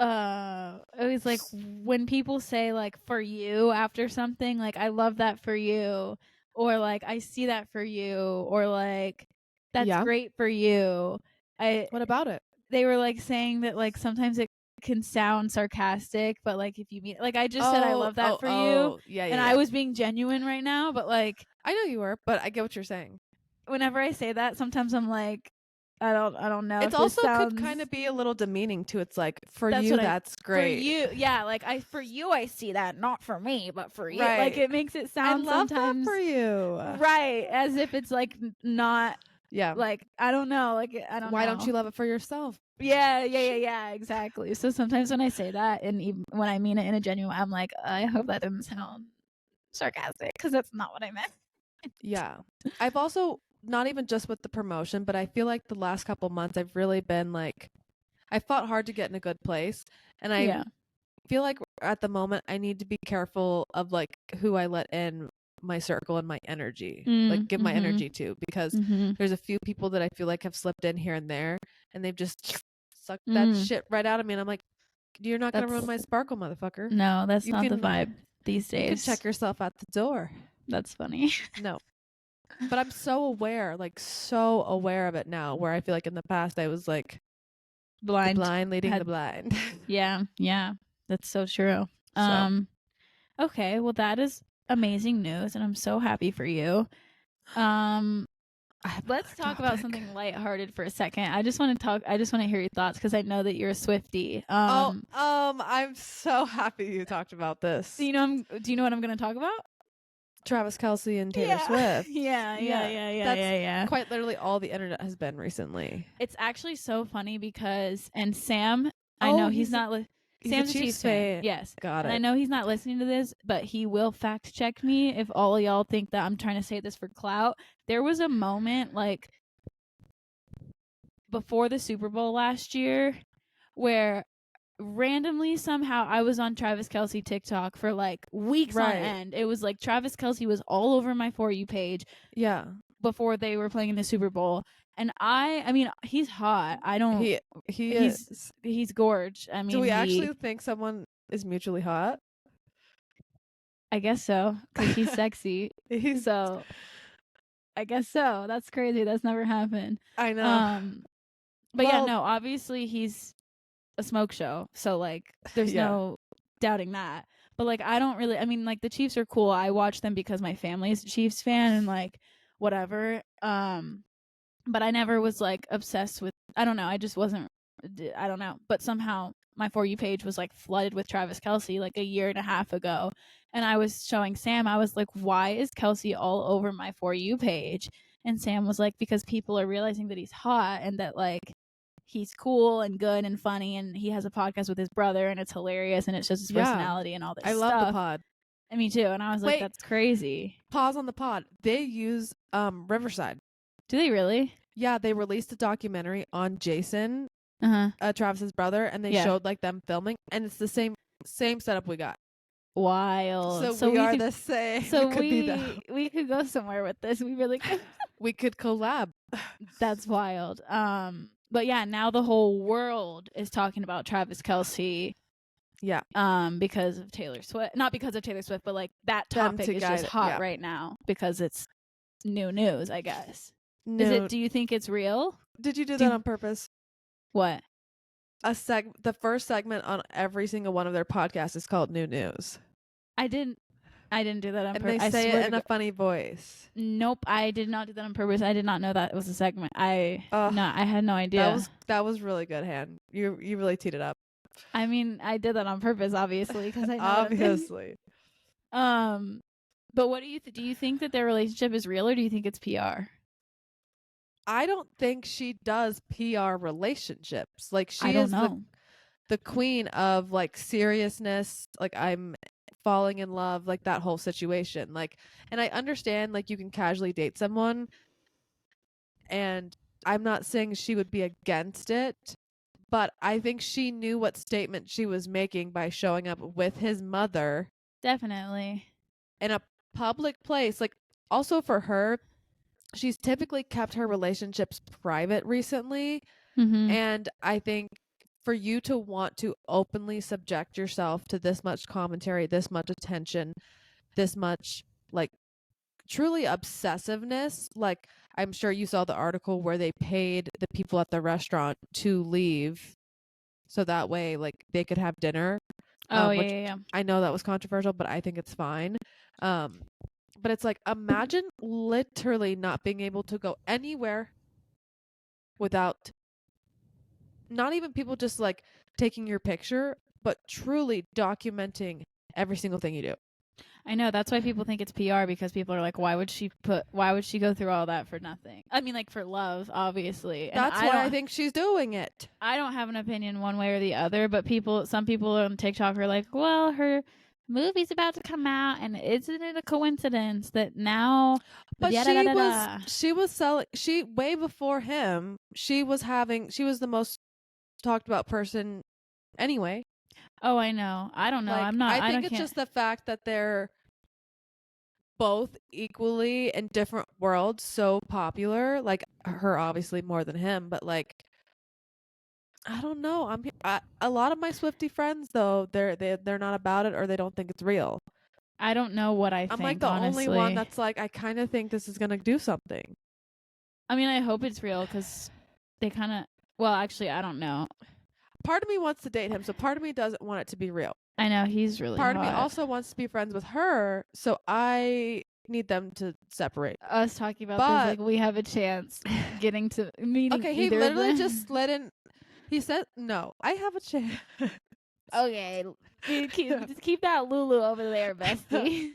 it was like when people say like "for you" after something, like "I love that for you," or like "I see that for you," or like "that's great for you." What about it? They were like saying that like sometimes it can sound sarcastic, but like if you mean, like I just said I love that for you, and I was being genuine right now, but like I know you were, but I get what you're saying. Whenever I say that, sometimes I'm like, I don't know. It also could kind of be a little demeaning too. It's like for you, that's great. For you, yeah. Like for you, I see that, not for me, but for you. Right. Like it makes it sound I love sometimes that for you, right? As if it's like not. Yeah. Like I don't know. Like I don't. Why know. don't you love it for yourself? Yeah. Exactly. So sometimes when I say that, and even when I mean it in a genuine, I'm like, I hope that didn't sound sarcastic, because that's not what I meant. Yeah. I've also, not even just with the promotion, but I feel like the last couple months I've really been like, I fought hard to get in a good place, and I feel like at the moment I need to be careful of like who I let in my circle and my energy, like give my energy to, because there's a few people that I feel like have slipped in here and there, and they've just sucked that shit right out of me, and I'm like, you're not gonna ruin my sparkle, motherfucker. No, that's not the vibe these days. You can check yourself at the door. That's funny. No. But I'm so aware of it now, where I feel like in the past I was like blind leading the blind. Yeah. That's so true. Okay, well that is amazing news, and I'm so happy for you. Let's talk about something lighthearted for a second. I just want to hear your thoughts, because I know that you're a Swiftie. I'm so happy you talked about this. Do you know what I'm going to talk about? Travis Kelce and Taylor Swift. Yeah. Quite literally all the internet has been recently. It's actually so funny because, and Sam, I know he's not. Sam's a Chiefs fan. Yes. Got it. And I know he's not listening to this, but he will fact check me if all y'all think that I'm trying to say this for clout. There was a moment like before the Super Bowl last year where randomly somehow I was on Travis Kelce TikTok for like weeks on end. It was like Travis Kelce was all over my For You page. Yeah. Before they were playing in the Super Bowl. And I mean, he's hot. I don't. He's gorge. I mean, do we actually think someone is mutually hot? I guess so, because he's sexy. So, I guess so. That's crazy. That's never happened. I know. But yeah, no. Obviously, he's a smoke show. So like, there's no doubting that. But like, I don't really. I mean, like the Chiefs are cool. I watch them because my family's a Chiefs fan, and like whatever. But I never was like obsessed with, I don't know, I just wasn't, I don't know, but somehow my For You page was like flooded with Travis Kelce like a year and a half ago, and I was showing Sam, I was like, why is Kelce all over my For You page? And Sam was like, because people are realizing that he's hot, and that like he's cool and good and funny, and he has a podcast with his brother, and it's hilarious, and it's just his personality and all this stuff. I love the pod. And me too. And I was like, that's crazy. Pause on the pod. They use Riverside. Do they really? Yeah, they released a documentary on Jason, Travis's brother, and they showed like them filming, and it's the same Same setup we got. Wild. So we are could, the same. So Could be the- we could go somewhere with this. We really could. we could collab. That's wild. But yeah, now the whole world is talking about Travis Kelce. Yeah. Because of Taylor Swift. Not because of Taylor Swift, but like that Them topic is together, just hot yeah. right now because it's new news, I guess. No. Is it? Do you think it's real? Did you do that on purpose? What? The first segment on every single one of their podcasts is called New News. I didn't do that on purpose. And they say it in a funny voice. Nope, I did not do that on purpose. I did not know that was a segment. I had no idea. That was really good, Han. You really teed it up. I mean, I did that on purpose, obviously, because I know. Obviously. But what do you do? You think that their relationship is real, or do you think it's PR? I don't think she does PR relationships. Like she don't is know. the queen of like seriousness. Like I'm falling in love, like that whole situation. Like, and I understand like you can casually date someone, and I'm not saying she would be against it, but I think she knew what statement she was making by showing up with his mother. Definitely. In a public place. Like also for her, she's typically kept her relationships private recently. Mm-hmm. And I think for you to want to openly subject yourself to this much commentary, this much attention, this much like truly obsessiveness, like I'm sure you saw the article where they paid the people at the restaurant to leave so that way like they could have dinner. Yeah. I know that was controversial, but I think it's fine. But it's like, imagine literally not being able to go anywhere without not even people just like taking your picture, but truly documenting every single thing you do. I know, that's why people think it's PR, because people are like, why would she go through all that for nothing? I mean, like for love, obviously. And that's why I think she's doing it. I don't have an opinion one way or the other, but some people on TikTok are like, well, her movie's about to come out, and isn't it a coincidence that now? But she was selling. She way before him. She was the most talked about person anyway. Oh, I know. I don't know. Like, I'm not. I think it's just the fact that they're both equally in different worlds so popular. Like her, obviously more than him, but like I don't know. A lot of my Swiftie friends though, they're not about it, or they don't think it's real. I don't know what I think. I'm like the honestly. only one that's like, I kind of think this is gonna do something. I mean, I hope it's real, because they kind of. Well, actually, I don't know. Part of me wants to date him, so part of me doesn't want it to be real. I know, he's really Part hot. of me also wants to be friends with her, so I need them to separate. Us talking about this, like we have a chance getting to meeting. Okay, he literally just slid in. He said, "No, I have a chance." Okay, just keep that Lulu over there, bestie.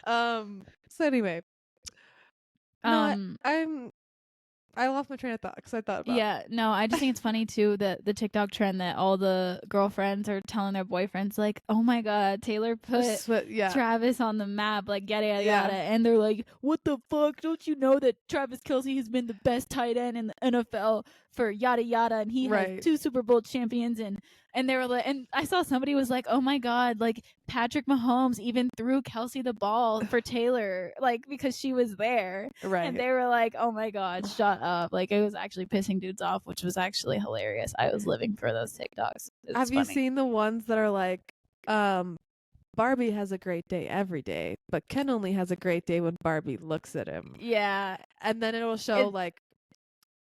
So anyway, I lost my train of thought because I thought about. Yeah, no, I just think it's funny too that the TikTok trend that all the girlfriends are telling their boyfriends like, "Oh my God, Taylor put Travis on the map," like yada yada yada, and they're like, "What the fuck? Don't you know that Travis Kelce has been the best tight end in the NFL for yada yada, and he has 2 Super Bowl champions and they were like," and I saw somebody was like, "Oh my God, like Patrick Mahomes even threw Kelce the ball for Taylor, like because she was there." Right. And they were like, "Oh my God, shut up." Like it was actually pissing dudes off, which was actually hilarious. I was living for those TikToks. Have you seen the ones that are like, Barbie has a great day every day, but Ken only has a great day when Barbie looks at him? Yeah. And then it'll show like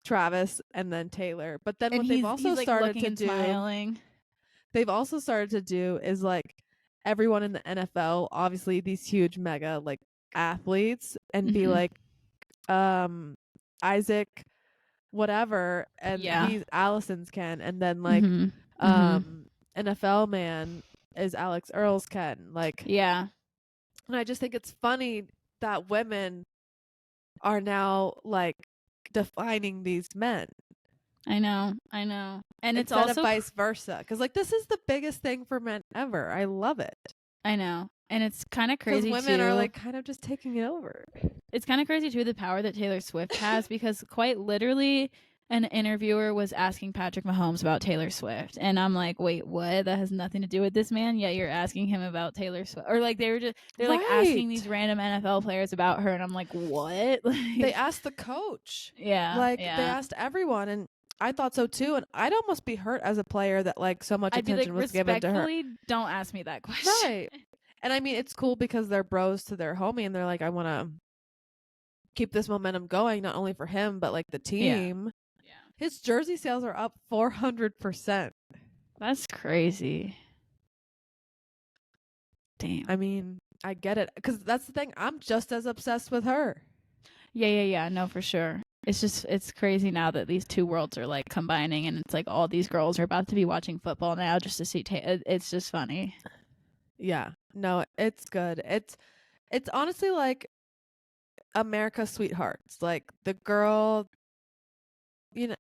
Travis and then Taylor. But then what they've also started to do, smiling. They've also started to do is like everyone in the NFL, obviously these huge mega like athletes, and be like, Isaac whatever, and he's Allison's Ken, and then like NFL man is Alex Earl's Ken. Like, yeah. And I just think it's funny that women are now like defining these men. I know. And instead it's also of vice versa, because like this is the biggest thing for men ever. I love it. I know. And it's kind of crazy because women are like kind of just taking it over. It's kind of crazy too, the power that Taylor Swift has, because quite literally an interviewer was asking Patrick Mahomes about Taylor Swift, and I'm like, wait, what? That has nothing to do with this man. Yet you're asking him about Taylor Swift, or like they're like asking these random NFL players about her, and I'm like, what? They asked the coach. Yeah, They yeah. asked everyone, and I thought so too. And I'd almost be hurt as a player that like so much I'd be like, attention was given to her. respectfully, don't ask me that question. Right. And I mean, it's cool because they're bros to their homie, and they're like, I want to keep this momentum going, not only for him but like the team. Yeah. His jersey sales are up 400%. That's crazy. Damn. I mean, I get it, because that's the thing. I'm just as obsessed with her. Yeah. No, for sure. It's crazy now that these two worlds are like combining, and it's like all these girls are about to be watching football now just to see. It's just funny. Yeah, no, it's good. It's honestly like America's sweethearts, like the girl,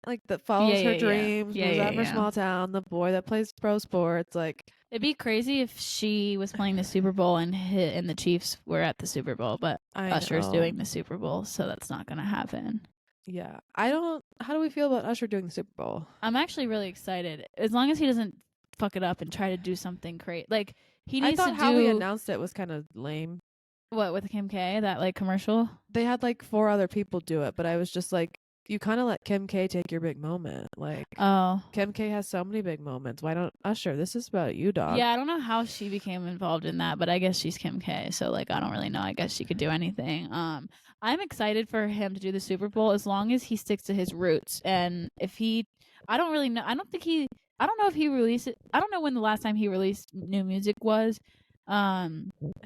like that follows her dreams, moves out of her small town, the boy that plays pro sports. Like, it'd be crazy if she was playing the Super Bowl and the Chiefs were at the Super Bowl, but Usher's doing the Super Bowl, so that's not gonna happen. Yeah, how do we feel about Usher doing the Super Bowl? I'm actually really excited, as long as he doesn't fuck it up and try to do something crazy. Like, he needs I thought to how he announced it was kind of lame. What, with Kim K, that like commercial? They had like 4 other people do it, but I was just like, you kind of let Kim K take your big moment. Like, Kim K has so many big moments. Why don't Usher? This is about you, dog. Yeah, I don't know how she became involved in that, but I guess she's Kim K, so like I don't really know. I guess she could do anything. I'm excited for him to do the Super Bowl as long as he sticks to his roots. And if he, I don't really know. I don't know if he released it. I don't know when the last time he released new music was. I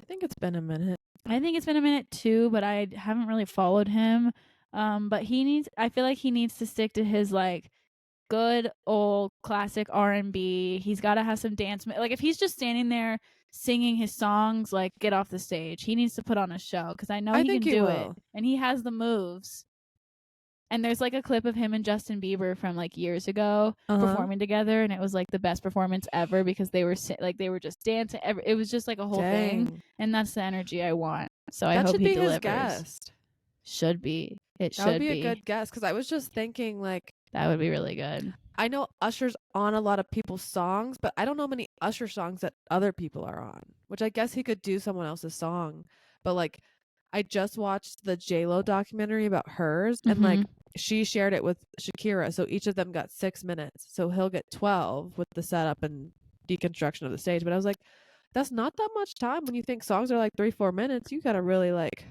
think it's been a minute. I think it's been a minute too, but I haven't really followed him. But I feel like he needs to stick to his like good old classic R&B. He's got to have some dance. Like, if he's just standing there singing his songs, like, get off the stage. He needs to put on a show, because I know he can do it, and he has the moves. And there's like a clip of him and Justin Bieber from like years ago performing together, and it was like the best performance ever, because they were just dancing. It was just like a whole thing, and that's the energy I want. So I hope he delivers. His guest. Should be. It should be. That would be a good guess, because I was just thinking like that would be really good. I know Usher's on a lot of people's songs, but I don't know many Usher songs that other people are on, which I guess he could do someone else's song. But like, I just watched the J-Lo documentary about hers, and like she shared it with Shakira, so each of them got 6 minutes. So he'll get 12 with the setup and deconstruction of the stage. But I was like, that's not that much time when you think songs are like 3-4 minutes. You gotta really like.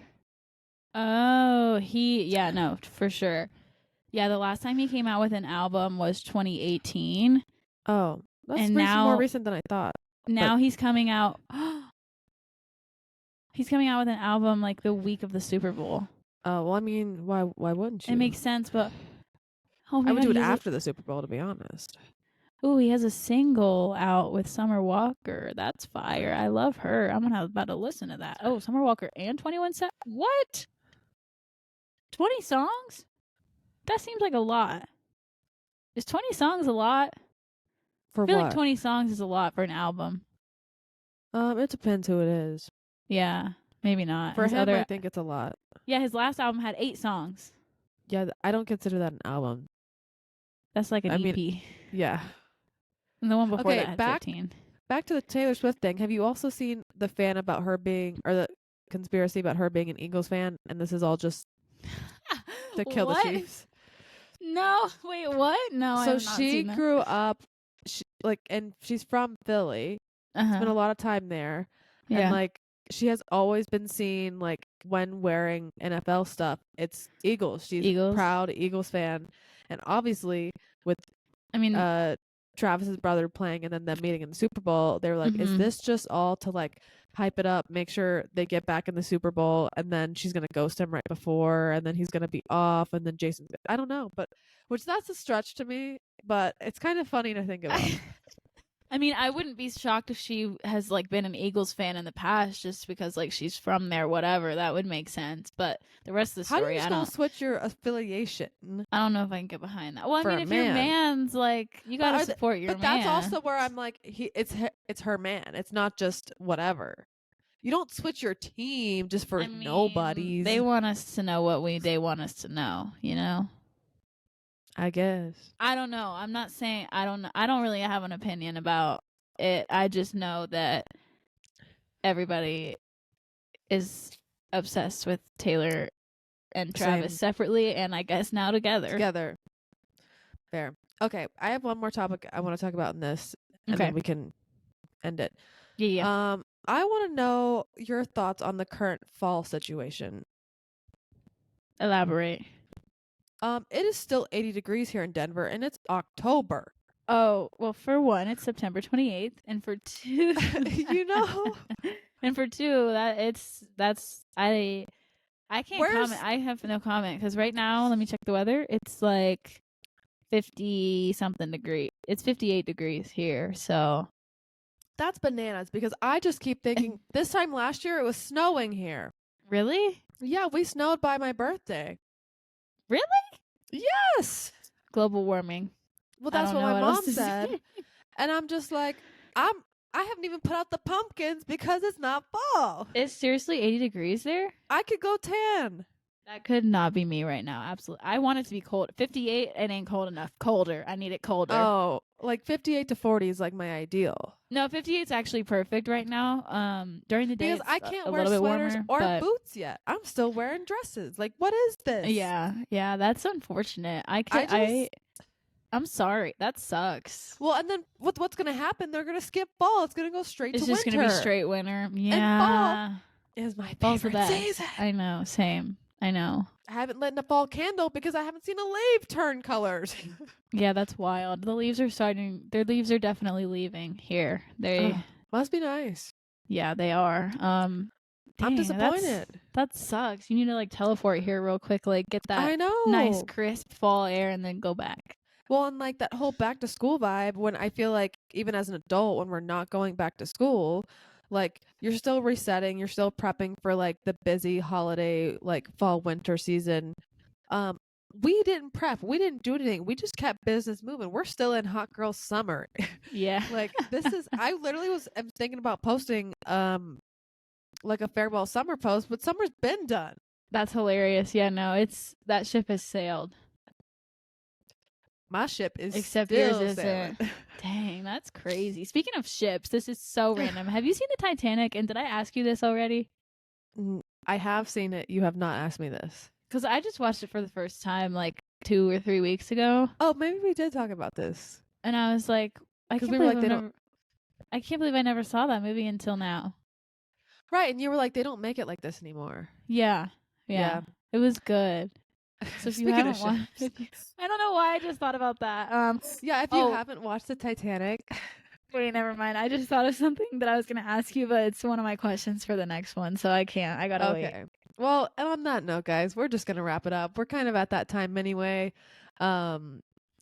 Oh, no, for sure. Yeah, the last time he came out with an album was 2018. Oh, that's more recent than I thought. Now he's coming out. He's coming out with an album like the week of the Super Bowl. Oh, well, I mean, why wouldn't you? It makes sense, but I would do it after the Super Bowl, to be honest. Ooh, he has a single out with Summer Walker. That's fire. I love her. I'm about to listen to that. Oh, Summer Walker and 21 Savage. What? 20 songs? That seems like a lot. Is 20 songs a lot? For I feel what? like 20 songs is a lot for an album. It depends who it is. Yeah, maybe not. For him, I think it's a lot. Yeah, his last album had 8 songs. Yeah, I don't consider that an album. That's like an EP. Yeah. And the one before that had 15. Back to the Taylor Swift thing. Have you also seen the fan about her being, or the conspiracy about her being an Eagles fan, and this is all just to kill the Chiefs? No, wait, what? No, so she grew up, and she's from Philly. Spent a lot of time there, and like she has always been seen like when wearing NFL stuff, it's Eagles. She's a proud Eagles fan, and obviously with Travis's brother playing and then them meeting in the Super Bowl, they were like, is this just all to like hype it up, make sure they get back in the Super Bowl, and then she's gonna ghost him right before, and then he's gonna be off, and then I don't know, but that's a stretch to me, but it's kind of funny to think about. I mean, I wouldn't be shocked if she has like been an Eagles fan in the past, just because like she's from there, whatever. That would make sense. But the rest of the story, I don't switch your affiliation. I don't know if I can get behind that. Well, I mean, if your man's like, you gotta support your man. But that's also where I'm like, it's her man. It's not just whatever. You don't switch your team just for nobodies. They want us to know what they want us to know. You know. I guess. I don't know. I'm not saying I don't know. I don't really have an opinion about it. I just know that everybody is obsessed with Taylor and Travis Same. separately, and I guess now together. Fair. Okay, I have one more topic I want to talk about in this, and Okay. then we can end it. Yeah. I want to know your thoughts on the current fall situation. Elaborate. It is still 80 degrees here in Denver, and it's October. Oh, well, for one, it's September 28th, and for two, You know, and for two, I can't Where's- comment. I have no comment because right now, let me check the weather. It's like 50 something degree. It's 58 degrees here. So that's bananas because I just keep thinking this time last year it was snowing here. really, Yeah, we snowed by my birthday. really, Yes. global warming. Well, I that's don't what know my what else mom to said. say. And I'm just like, I haven't even put out the pumpkins because it's not fall. It's seriously 80 degrees there. I could go tan. That could not be me right now. Absolutely, I want it to be cold. 58, it ain't cold enough. Colder. I need it colder. Oh, like 58 to 40 is like my ideal. No, 58 is actually perfect right now. During the day, Because I it's can't a wear little bit sweaters warmer, or but boots yet. I'm still wearing dresses. Like, what is this? yeah, that's unfortunate. I'm sorry. That sucks. Well, and then what's going to happen? They're going to skip fall. It's going to go straight It's to just winter. gonna be straight winter. Yeah, Is my fall's the favorite best. season. I know. Same. I know. I haven't lit a fall candle because I haven't seen a leaf turn colors. Yeah, that's wild. The leaves are starting. Their leaves are definitely leaving here. They, Must be nice. yeah, they are. I'm dang, disappointed. That sucks. You need to like teleport here real quick, like get that I know. nice crisp fall air, and then go back. Well, and like that whole back to school vibe, when I feel like even as an adult, when we're not going back to school, like you're still resetting, you're still prepping for like the busy holiday, like fall winter season. We didn't prep, we didn't do anything. We just kept business moving. We're still in hot girl summer. Yeah. Like this is, I literally am thinking about posting like a farewell summer post, but summer's been done. That's hilarious. Yeah, no, that ship has sailed. My ship is Except still yours sailing. isn't. Dang, that's crazy. Speaking of ships, this is so random. Have you seen the Titanic? And did I ask you this already? I have seen it. You have not asked me this. Because I just watched it for the first time like 2 or 3 weeks ago. Oh, maybe we did talk about this. And I was like, I can't believe I never saw that movie until now. Right, and you were like, they don't make it like this anymore. Yeah. It was good. So if you haven't watched, I don't know why I just thought about that. Yeah, if you haven't watched the Titanic, wait, never mind. I just thought of something that I was gonna ask you, but it's one of my questions for the next one, so I can't. I gotta wait. Well, and on that note, guys, we're just gonna wrap it up. We're kind of at that time anyway.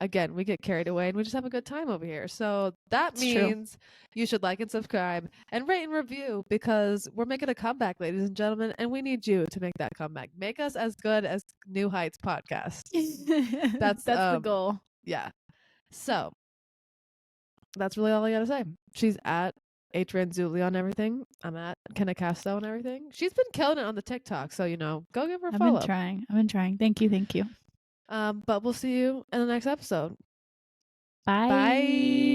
Again, we get carried away and we just have a good time over here. So that means you should like and subscribe and rate and review because we're making a comeback, ladies and gentlemen, and we need you to make that comeback. Make us as good as New Heights podcast. That's the goal. Yeah. So that's really all I gotta say. She's at Ranzuli on everything. I'm at Kenna Casto on everything. She's been killing it on the TikTok, so go give her a follow. I've been trying. Thank you. But we'll see you in the next episode. Bye. Bye.